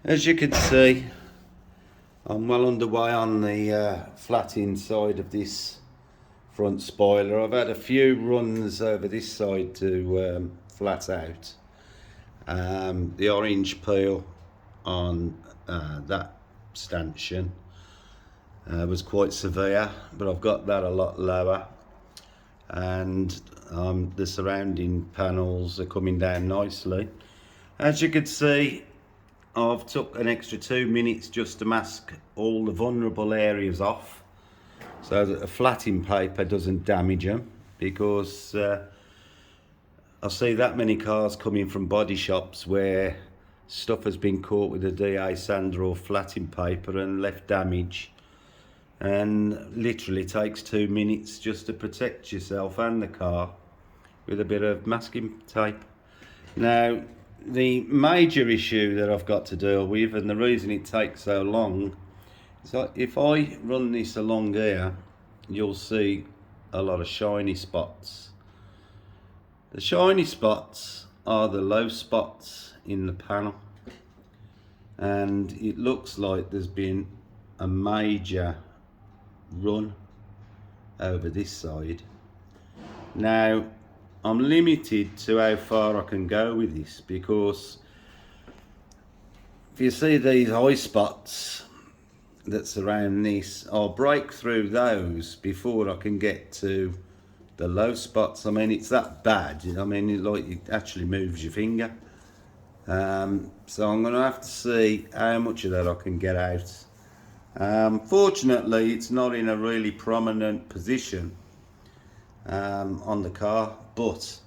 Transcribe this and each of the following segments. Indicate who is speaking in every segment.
Speaker 1: As you can see, I'm well underway on the flat inside of this front spoiler. I've had a few runs over this side to flat out. The orange peel on that stanchion was quite severe, but I've got that a lot lower, and the surrounding panels are coming down nicely. As you can see, I've took an extra 2 minutes just to mask all the vulnerable areas off so that the flatting paper doesn't damage them, because I see that many cars coming from body shops where stuff has been caught with a DA sander or flatting paper and left damage, and literally takes 2 minutes just to protect yourself and the car with a bit of masking tape. Now, the major issue that I've got to deal with, and the reason it takes so long, is that if I run this along here, you'll see a lot of shiny spots. The shiny spots are the low spots in the panel, and it looks like there's been a major run over this side. Now, I'm limited to how far I can go with this, because if you see these high spots that surround this, I'll break through those before I can get to the low spots. I mean, it's that bad. I mean, it actually moves your finger. So I'm going to have to see how much of that I can get out. Fortunately, it's not in a really prominent position on the car, but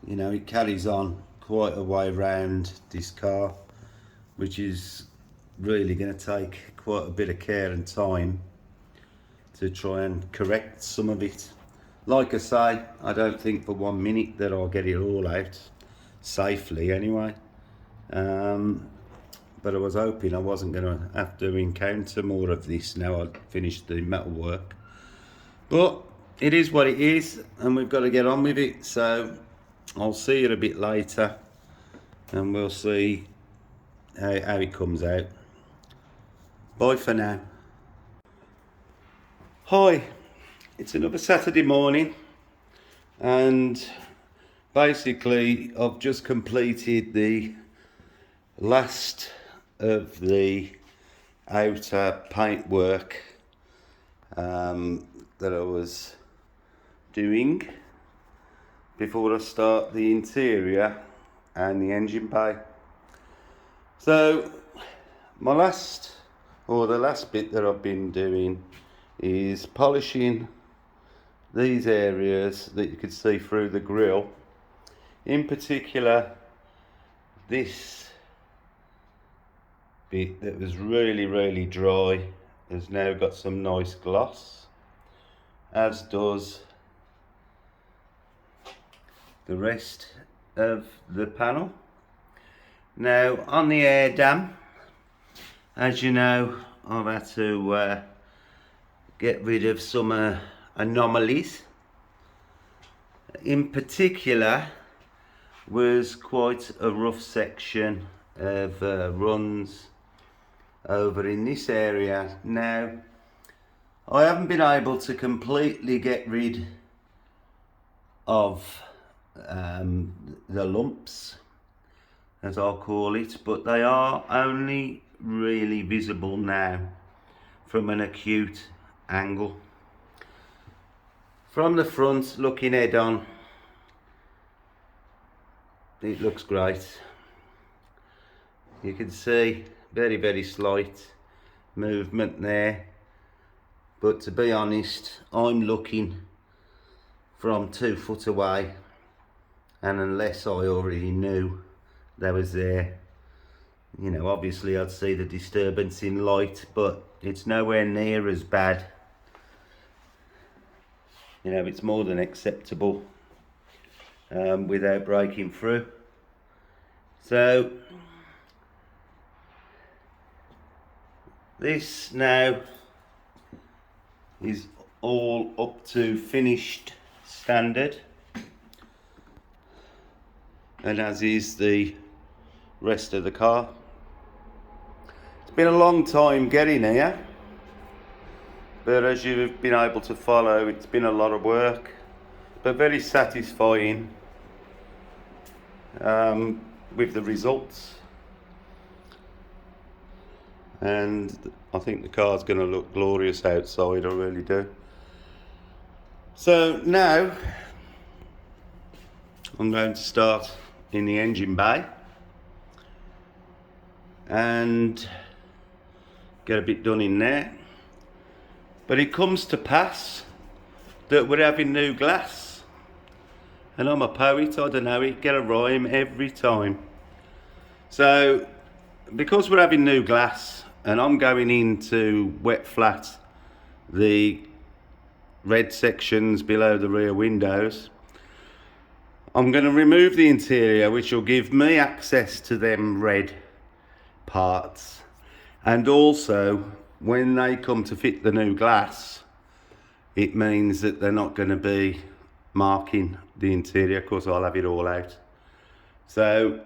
Speaker 1: you know, it carries on quite a way round this car, which is really going to take quite a bit of care and time to try and correct some of it. Like I say, I don't think for 1 minute that I'll get it all out safely anyway, but I was hoping I wasn't going to have to encounter more of this now I'd finished the metal work. But it is what it is, and we've got to get on with it. So I'll see you a bit later, and we'll see how it comes out. Bye for now. Hi, it's another Saturday morning, and basically I've just completed the last of the outer paint work that I was doing before I start the interior and the engine bay. So the last bit that I've been doing is polishing these areas that you can see through the grille. In particular, this bit that was really dry has now got some nice gloss, as does the rest of the panel. Now, on the air dam, as you know, I've had to get rid of some anomalies. In particular, was quite a rough section of runs over in this area. Now, I haven't been able to completely get rid of the lumps, as I'll call it, but they are only really visible now from an acute angle. From the front, looking head on, it looks great. You can see very slight movement there, but to be honest, I'm looking from 2 foot away, and unless I already knew that was there, you know, obviously I'd see the disturbance in light, but it's nowhere near as bad. You know, it's more than acceptable without breaking through. So this now is all up to finished standard, and as is the rest of the car. It's been a long time getting here, but as you've been able to follow, it's been a lot of work, but very satisfying with the results. And I think the car's going to look glorious outside, I really do. So now I'm going to start in the engine bay and get a bit done in there. But it comes to pass that we're having new glass, and I'm a poet, I don't know, it get a rhyme every time. So because we're having new glass and I'm going in to wet flat the red sections below the rear windows, I'm going to remove the interior, which will give me access to them red parts, and also when they come to fit the new glass, it means that they're not going to be marking the interior because I'll have it all out. So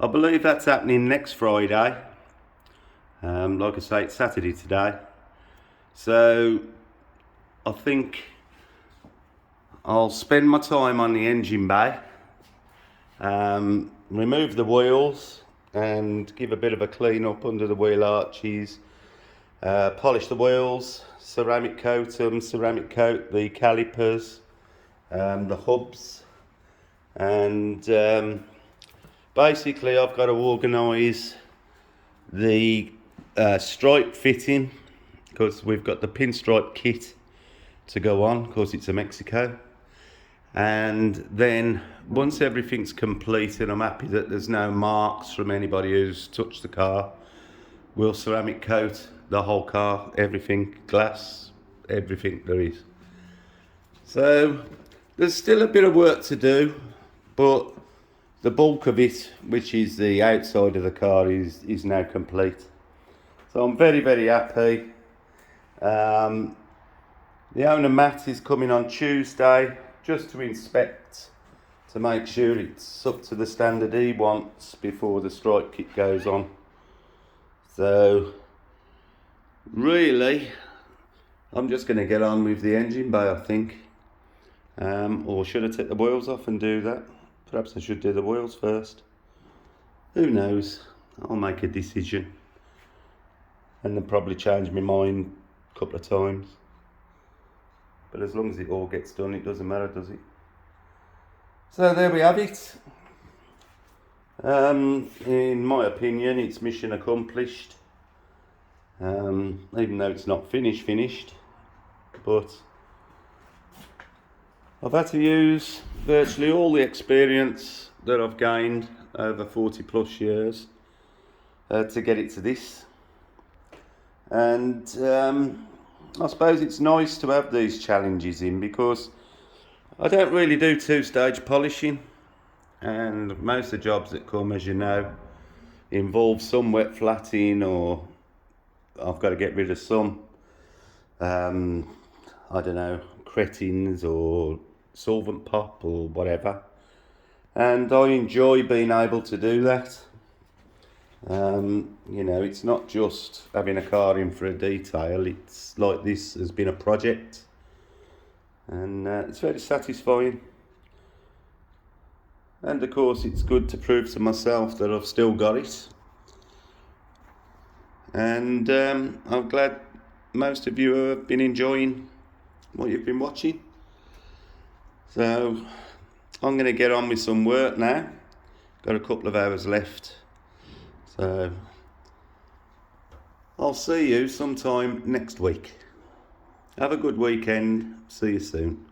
Speaker 1: I believe that's happening next Friday. Like I say, it's Saturday today, so I think I'll spend my time on the engine bay, remove the wheels and give a bit of a clean up under the wheel arches, polish the wheels, ceramic coat them, ceramic coat the calipers, the hubs, and basically I've got to organise the stripe fitting, because we've got the pinstripe kit to go on because it's a Mexico. And then once everything's complete and I'm happy that there's no marks from anybody who's touched the car, we'll ceramic coat the whole car, everything, glass, everything there is. So there's still a bit of work to do, but the bulk of it, which is the outside of the car, is now complete. So I'm very, very happy. The owner Matt is coming on Tuesday just to inspect, to make sure it's up to the standard he wants before the stripe kit goes on. So really I'm just going to get on with the engine bay, I think. Or should I take the wheels off and do that? Perhaps I should do the wheels first. Who knows? I'll make a decision and then probably change my mind a couple of times. But as long as it all gets done, it doesn't matter, does it? So there we have it. In my opinion, it's mission accomplished. Even though it's not finished, but I've had to use virtually all the experience that I've gained over 40 plus years to get it to this. And I suppose it's nice to have these challenges in, because I don't really do two-stage polishing, and most of the jobs that come, as you know, involve some wet flatting, or I've got to get rid of some I don't know, cretins or solvent pop or whatever, and I enjoy being able to do that. You know, it's not just having a car in for a detail, it's like this has been a project, and it's very satisfying. And of course it's good to prove to myself that I've still got it. And I'm glad most of you have been enjoying what you've been watching. So I'm going to get on with some work now. Got a couple of hours left. So I'll see you sometime next week. Have a good weekend. See you soon.